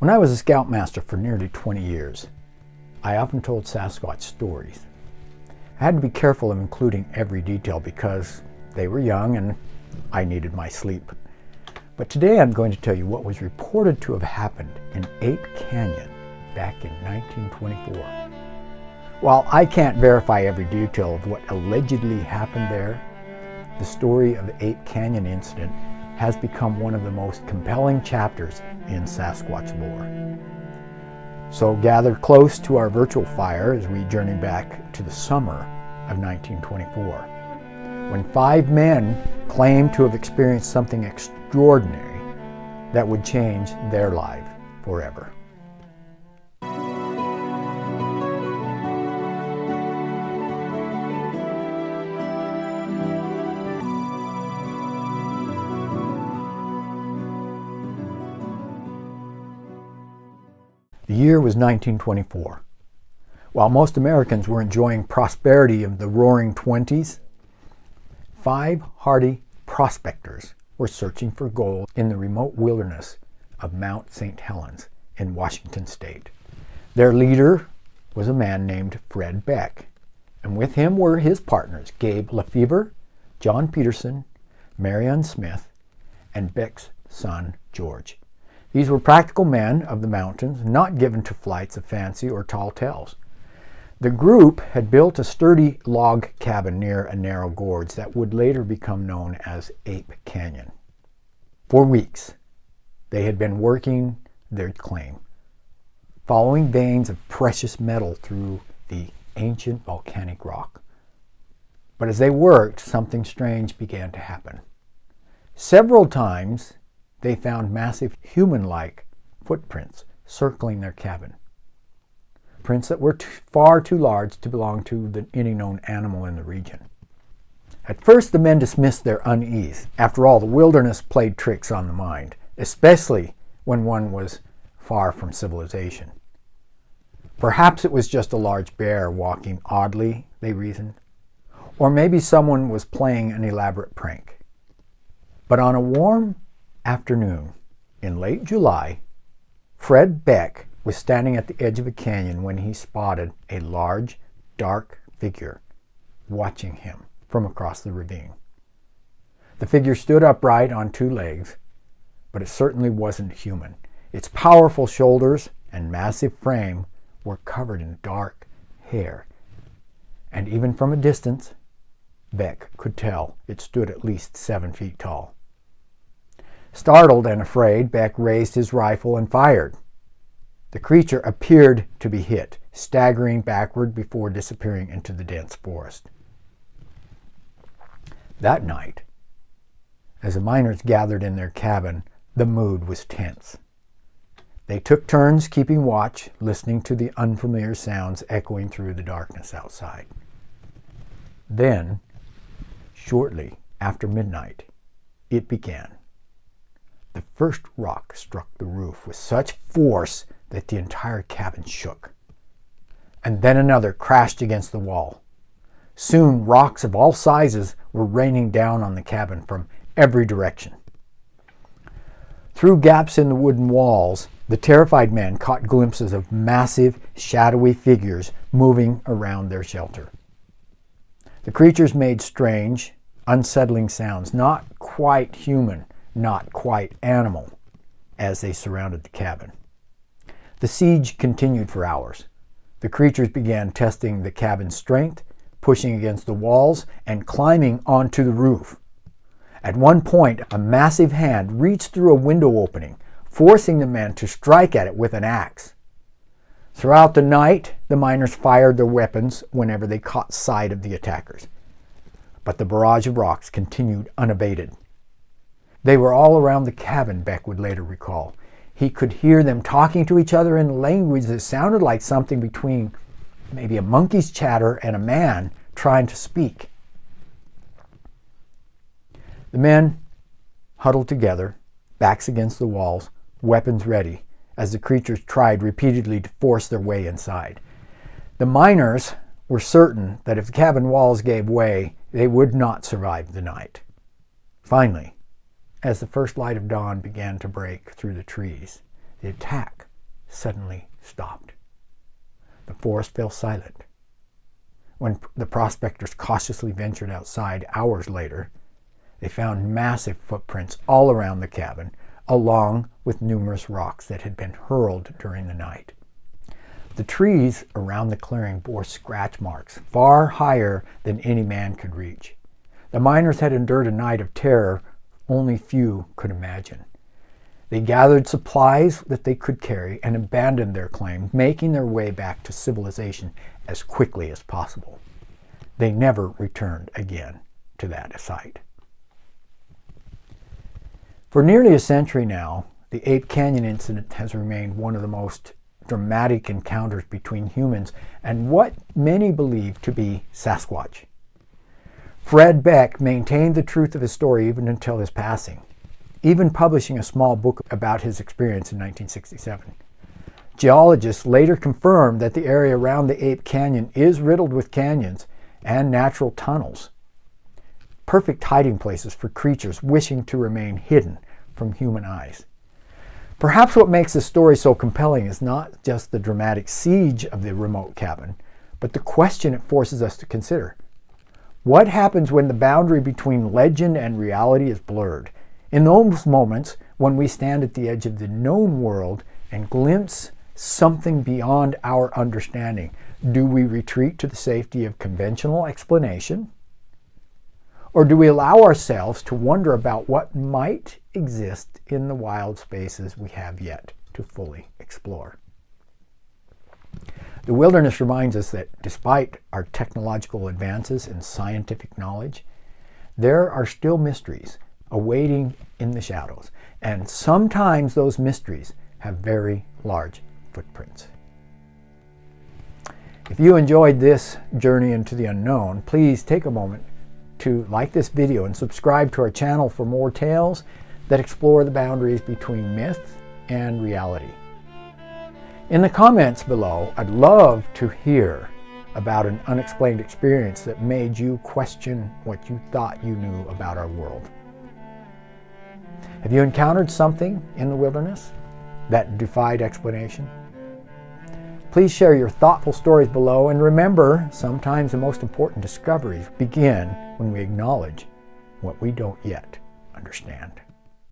When I was a scoutmaster for nearly 20 years, I often told Sasquatch stories. I had to be careful of including every detail because they were young and I needed my sleep. But today I'm going to tell you what was reported to have happened in Ape Canyon back in 1924. While I can't verify every detail of what allegedly happened there, the story of the Ape Canyon incident has become one of the most compelling chapters in Sasquatch lore. So gather close to our virtual fire as we journey back to the summer of 1924, when 5 men claimed to have experienced something extraordinary that would change their life forever. The year was 1924. While most Americans were enjoying prosperity of the roaring 20s, 5 hardy prospectors were searching for gold in the remote wilderness of Mount St. Helens in Washington state. Their leader was a man named Fred Beck, and with him were his partners Gabe Lefevre, John Peterson, Marion Smith, and Beck's son George. These were practical men of the mountains, not given to flights of fancy or tall tales. The group had built a sturdy log cabin near a narrow gorge that would later become known as Ape Canyon. For weeks, they had been working their claim, following veins of precious metal through the ancient volcanic rock. But as they worked, something strange began to happen. Several times, they found massive human-like footprints circling their cabin. Prints that were far too large to belong to any known animal in the region. At first, the men dismissed their unease. After all, the wilderness played tricks on the mind, especially when one was far from civilization. Perhaps it was just a large bear walking oddly, they reasoned. Or maybe someone was playing an elaborate prank. But on a warm afternoon in late July, Fred Beck was standing at the edge of a canyon when he spotted a large, dark figure watching him from across the ravine. The figure stood upright on 2 legs, but it certainly wasn't human. Its powerful shoulders and massive frame were covered in dark hair, and even from a distance, Beck could tell it stood at least 7 feet tall. Startled and afraid, Beck raised his rifle and fired. The creature appeared to be hit, staggering backward before disappearing into the dense forest. That night, as the miners gathered in their cabin, the mood was tense. They took turns keeping watch, listening to the unfamiliar sounds echoing through the darkness outside. Then, shortly after midnight, it began. The first rock struck the roof with such force that the entire cabin shook. And then another crashed against the wall. Soon, rocks of all sizes were raining down on the cabin from every direction. Through gaps in the wooden walls, the terrified men caught glimpses of massive, shadowy figures moving around their shelter. The creatures made strange, unsettling sounds, not quite human, not quite animal, as they surrounded the cabin. The siege continued for hours. The creatures began testing the cabin's strength, pushing against the walls, and climbing onto the roof. At one point, a massive hand reached through a window opening, forcing the men to strike at it with an axe. Throughout the night, the miners fired their weapons whenever they caught sight of the attackers. But the barrage of rocks continued unabated. They were all around the cabin, Beck would later recall. He could hear them talking to each other in language that sounded like something between maybe a monkey's chatter and a man trying to speak. The men huddled together, backs against the walls, weapons ready, as the creatures tried repeatedly to force their way inside. The miners were certain that if the cabin walls gave way, they would not survive the night. Finally, as the first light of dawn began to break through the trees, the attack suddenly stopped. The forest fell silent. When the prospectors cautiously ventured outside hours later, they found massive footprints all around the cabin, along with numerous rocks that had been hurled during the night. The trees around the clearing bore scratch marks far higher than any man could reach. The miners had endured a night of terror only few could imagine. They gathered supplies that they could carry and abandoned their claim, making their way back to civilization as quickly as possible. They never returned again to that site. For nearly a century now, the Ape Canyon incident has remained one of the most dramatic encounters between humans and what many believe to be Sasquatch. Fred Beck maintained the truth of his story even until his passing, even publishing a small book about his experience in 1967. Geologists later confirmed that the area around the Ape Canyon is riddled with canyons and natural tunnels, perfect hiding places for creatures wishing to remain hidden from human eyes. Perhaps what makes this story so compelling is not just the dramatic siege of the remote cabin, but the question it forces us to consider. What happens when the boundary between legend and reality is blurred? In those moments when we stand at the edge of the known world and glimpse something beyond our understanding, do we retreat to the safety of conventional explanation? Or do we allow ourselves to wonder about what might exist in the wild spaces we have yet to fully explore? The wilderness reminds us that despite our technological advances in scientific knowledge, there are still mysteries awaiting in the shadows, and sometimes those mysteries have very large footprints. If you enjoyed this journey into the unknown, please take a moment to like this video and subscribe to our channel for more tales that explore the boundaries between myth and reality. In the comments below, I'd love to hear about an unexplained experience that made you question what you thought you knew about our world. Have you encountered something in the wilderness that defied explanation? Please share your thoughtful stories below, and remember, sometimes the most important discoveries begin when we acknowledge what we don't yet understand.